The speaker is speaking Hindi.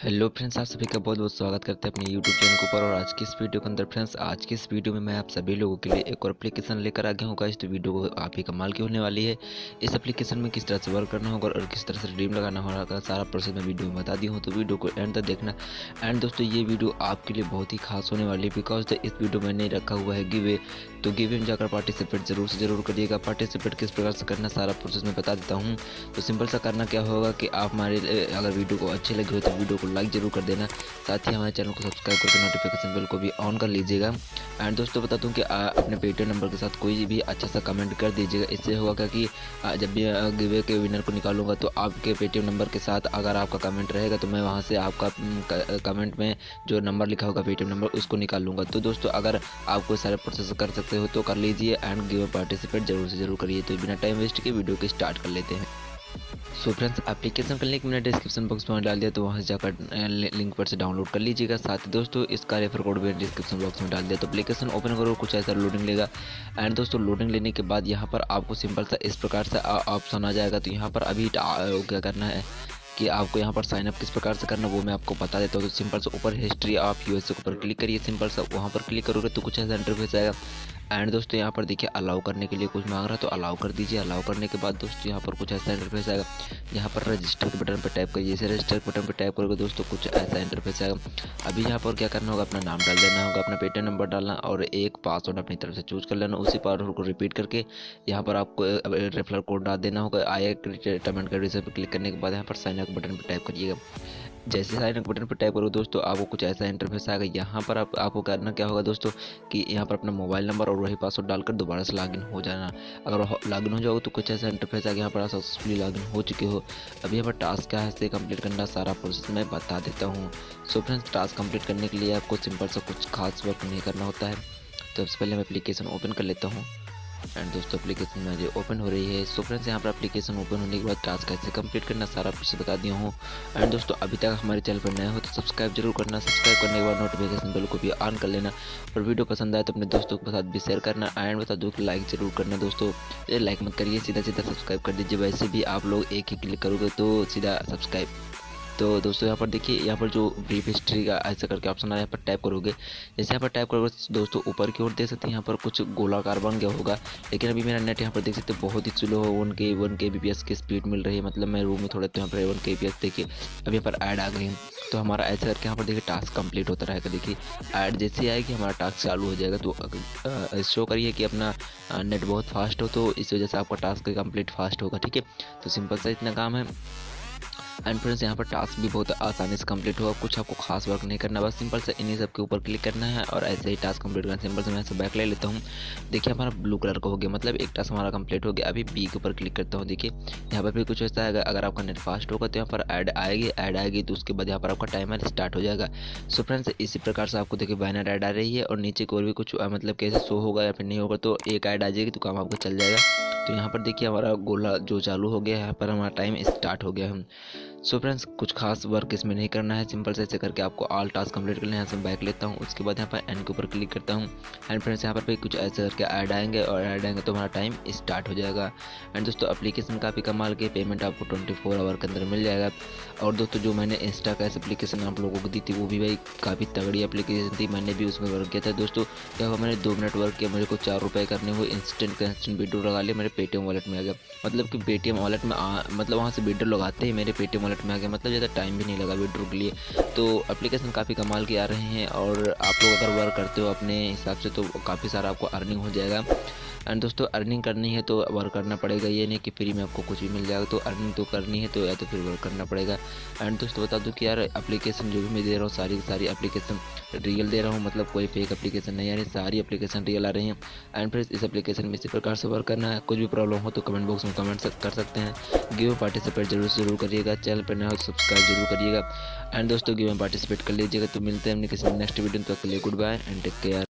हेलो फ्रेंड्स, आप सभी का बहुत बहुत स्वागत करते हैं अपने यूट्यूब चैनल के ऊपर। और आज की इस वीडियो के अंदर फ्रेंड्स, आज की इस वीडियो में मैं आप सभी लोगों के लिए एक और एप्लीकेशन लेकर आ गया हूँ गाइस। तो वीडियो को आप ही कमाल की होने वाली है। इस एप्लीकेशन में किस तरह से वर्क करना होगा और किस तरह से रिडीम लगाना होगा, सारा प्रोसेस मैं वीडियो में बता दी हूँ। तो वीडियो को एंड तक देखना। एंड दोस्तों, ये वीडियो आपके लिए बहुत ही खास होने वाली है, बिकॉज इस वीडियो में नहीं रखा हुआ है गिवे। तो गिवे में जाकर पार्टिसिपेट जरूर से जरूर करिएगा। पार्टिसिपेट किस प्रकार से करना, सारा प्रोसेस मैं बता देता हूँ। तो सिंपल सा करना क्या होगा कि आप हमारे अगर वीडियो को अच्छी लगी हो तो वीडियो को लाइक जरूर कर देना। साथ ही हमारे चैनल को सब्सक्राइब करके नोटिफिकेशन बेल को भी ऑन कर लीजिएगा। एंड दोस्तों, बता दूं कि अपने पेटीएम नंबर के साथ कोई भी अच्छा सा कमेंट कर दीजिएगा। इससे होगा क्या कि जब भी गिवे के विनर को निकालूंगा तो आपके पेटीएम नंबर के साथ अगर आपका कमेंट रहेगा तो मैं वहां से आपका कमेंट में जो नंबर लिखा होगा पेटीएम नंबर उसको निकाल लूँगा। तो दोस्तों, अगर आप कोई सारे प्रोसेस कर सकते हो तो कर लीजिए एंड गिवे पार्टिसिपेट जरूर से जरूर करिए। तो बिना टाइम वेस्ट के वीडियो को स्टार्ट कर लेते हैं। सो फ्रेंड्स, एप्लीकेशन का लिंक मैंने डिस्क्रिप्शन बॉक्स में डाल दिया, तो वहाँ से जाकर लिंक पर से डाउनलोड कर लीजिएगा। साथ ही दोस्तों, इसका रेफर कोड भी डिस्क्रिप्शन बॉक्स में डाल दिया। तो एप्लीकेशन ओपन करो, कुछ ऐसा लोडिंग लेगा। एंड दोस्तों, लोडिंग लेने के बाद यहाँ पर आपको सिंपल सा इस प्रकार से ऑप्शन आ जाएगा। तो यहाँ पर अभी क्या करना है कि आपको यहाँ पर साइन अप किस प्रकार से करना वो मैं आपको बता देता हूँ। तो सिंपल से ऊपर हिस्ट्री ऑफ यूएसए के ऊपर क्लिक करिए। सिंपल सा वहाँ पर क्लिक करोगे तो कुछ ऐसा इंटरफेस आएगा। एंड दोस्तों, यहाँ पर देखिए अलाउ करने के लिए कुछ मांग रहा है तो अलाउ कर दीजिए। अलाउ करने के बाद दोस्तों, यहाँ पर कुछ ऐसा इंटरफेस आएगा। यहाँ पर रजिस्टर के बटन पर टैप करिए। जैसे रजिस्टर के बटन पर टैप करोगे दोस्तों, कुछ ऐसा इंटरफेस आएगा। अभी यहाँ पर क्या करना होगा, अपना नाम डाल देना होगा, अपना पेटीएम नंबर डालना और एक पासवर्ड अपनी तरफ से चूज कर लेना। उसी पासवर्ड को रिपीट करके यहाँ पर आपको रेफरल कोड डाल देना होगा। आया टर्म एंड कंडीशन पर क्लिक करने के बाद यहाँ पर साइन अप बटन पर टैप करिएगा। जैसे साइन अप बटन पर टैप करो दोस्तों, आपको कुछ ऐसा इंटरफेस आएगा। यहाँ पर आपको करना क्या होगा दोस्तों कि यहाँ पर अपना मोबाइल नंबर और वही पासवर्ड डालकर दोबारा से लॉगिन हो जाना। अगर लॉगिन हो जाओगे तो कुछ ऐसा इंटरफेस आएगा। यहाँ पर आप सक्सेसफुली लॉगिन हो चुके हो। अभी यहाँ पर टास्क क्या है, कंप्लीट करना, सारा प्रोसेस मैं बता देता हूँ। सो फ्रेंड्स, टास्क कंप्लीट करने के लिए आपको सिंपल सा कुछ खास वर्क नहीं करना होता है। तो सबसे पहले मैं एप्लीकेशन ओपन कर लेता हूँ। एंड दोस्तों, एप्लीकेशन मुझे ओपन हो रही है। सो फ्रेंड्स, यहाँ पर एप्लीकेशन ओपन होने के बाद टास्क कैसे कंप्लीट करना, सारा कुछ बता दिया हूँ। एंड दोस्तों, अभी तक हमारे चैनल पर नए हो तो सब्सक्राइब जरूर करना। सब्सक्राइब करने के बाद नोटिफिकेशन बेल को भी ऑन कर लेना। और वीडियो पसंद आए तो अपने दोस्तों के साथ भी शेयर करना। एंड बता दो कि लाइक जरूर करना। दोस्तों, ये लाइक मत करिए, सीधा सीधा सब्सक्राइब कर दीजिए। वैसे भी आप लोग एक ही क्लिक करोगे तो सीधा सब्सक्राइब। तो दोस्तों, यहाँ पर देखिए, यहाँ पर जो ब्रीफ हिस्ट्री का ऐसा करके ऑप्शन आया, यहाँ पर टैप करोगे। जैसे यहाँ पर टैप करोगे दोस्तों, ऊपर की ओर देख सकते हैं यहाँ पर कुछ गोलाकार बन गया होगा। लेकिन अभी मेरा नेट यहाँ पर देख सकते हैं बहुत ही स्लो हो। 1 kbps की स्पीड मिल रही है। मतलब मैं रूम में थोड़ा तो यहाँ पर 1 kbps देखिए अभी यहाँ पर ऐड आ गई है। तो हमारा ऐसा करके यहाँ पर देखिए टास्क कंप्लीट होता रहेगा। देखिए ऐड जैसे आएगी हमारा टास्क चालू हो जाएगा। तो शो करिए कि अपना नेट बहुत फास्ट हो, तो इस वजह से आपका टास्क कंप्लीट फास्ट होगा। ठीक है, तो सिंपल सा इतना काम है। एंड फ्रेंड्स, यहाँ पर टास्क भी बहुत आसानी से कंप्लीट होगा। कुछ आपको खास वर्क नहीं करना, बस सिंपल से इन्हीं सब के ऊपर क्लिक करना है और ऐसे ही टास्क कंप्लीट करना। सिंपल से मैं ऐसे बैक ले लेता हूँ। देखिए हमारा ब्लू कलर का हो गया, मतलब एक टास्क हमारा कंप्लीट हो गया। अभी बी के ऊपर क्लिक करता हूँ। देखिए यहाँ पर भी कुछ ऐसा है, अगर आपका नेट फास्ट होगा तो यहाँ पर ऐड आएगी तो उसके बाद यहाँ पर आपका टाइमर स्टार्ट हो जाएगा। सो फ्रेंड्स, इसी प्रकार से आपको देखिए बैनर ऐड आ रही है और नीचे की ओर भी कुछ मतलब कैसे शो होगा या फिर नहीं होगा। तो एक ऐड आ जाएगी तो काम आपका चल जाएगा। तो यहाँ पर देखिए हमारा गोला जो चालू हो गया है, यहाँ पर हमारा टाइम स्टार्ट हो गया है। सो फ्रेंड्स, कुछ खास वर्क इसमें नहीं करना है। सिंपल से ऐसे करके आपको ऑल टास्क कंप्लीट करना है। यहाँ से बैक लेता हूँ, उसके बाद यहाँ पर एंड के ऊपर क्लिक करता हूँ। एंड फ्रेंड्स, यहाँ पर भी कुछ ऐसे करके ऐड आएंगे और ऐड आएंगे तो हमारा टाइम स्टार्ट हो जाएगा। एंड दोस्तों, एप्लीकेशन काफ़ी कमाल की पेमेंट आपको 24 आवर के अंदर मिल जाएगा। और दोस्तों, जो मैंने इंस्टा कैश एप्लीकेशन आप लोगों को दी थी वो भी भाई काफ़ी तगड़ी एप्लीकेशन थी। मैंने भी उसमें वर्क किया था दोस्तों। क्या हुआ, मैंने 2 मिनट वर्क किया, मेरे को 4 रुपये करने हुए। इंस्टेंट विड्रॉ लगा लिया, मेरे पेटीएम वॉलेट में आ गया। मतलब कि पेटीएम वॉलेट में मतलब वहाँ से विड्रॉ लगाते ही मेरे पेटीएम वॉलेट में आ गया। मतलब ज़्यादा टाइम भी नहीं लगा विड्रॉ के लिए। तो एप्लीकेशन काफ़ी कमाल की आ रहे हैं और आप लोग अगर वर्क करते हो अपने हिसाब से तो काफ़ी सारा आपको अर्निंग हो जाएगा। एंड दोस्तों, अर्निंग करनी है तो वर्क करना पड़ेगा। ये नहीं कि फ्री में आपको कुछ भी मिल जाएगा। तो अर्निंग तो करनी है तो या तो फिर वर्क करना पड़ेगा। एंड दोस्तों, बता दूं कि यार एप्लीकेशन जो भी मैं दे रहा हूँ सारी की सारी एप्लीकेशन रियल दे रहा हूँ। मतलब कोई फेक एप्लीकेशन नहीं, यानी सारी एप्लीकेशन रियल आ रही हैं। एंड फिर इस एप्लीकेशन में इसी प्रकार से वर्क करना है। कुछ भी प्रॉब्लम हो तो कमेंट बॉक्स में कमेंट कर सकते हैं। गिव पार्टिसिपेट जरूर करिएगा। चैनल पर नया हो सब्सक्राइब जरूर करिएगा। एंड दोस्तों, गिव में पार्टिसिपेट कर लीजिएगा। तो मिलते हैं हमने किसी नेक्स्ट वीडियो में। तो goodbye and take care.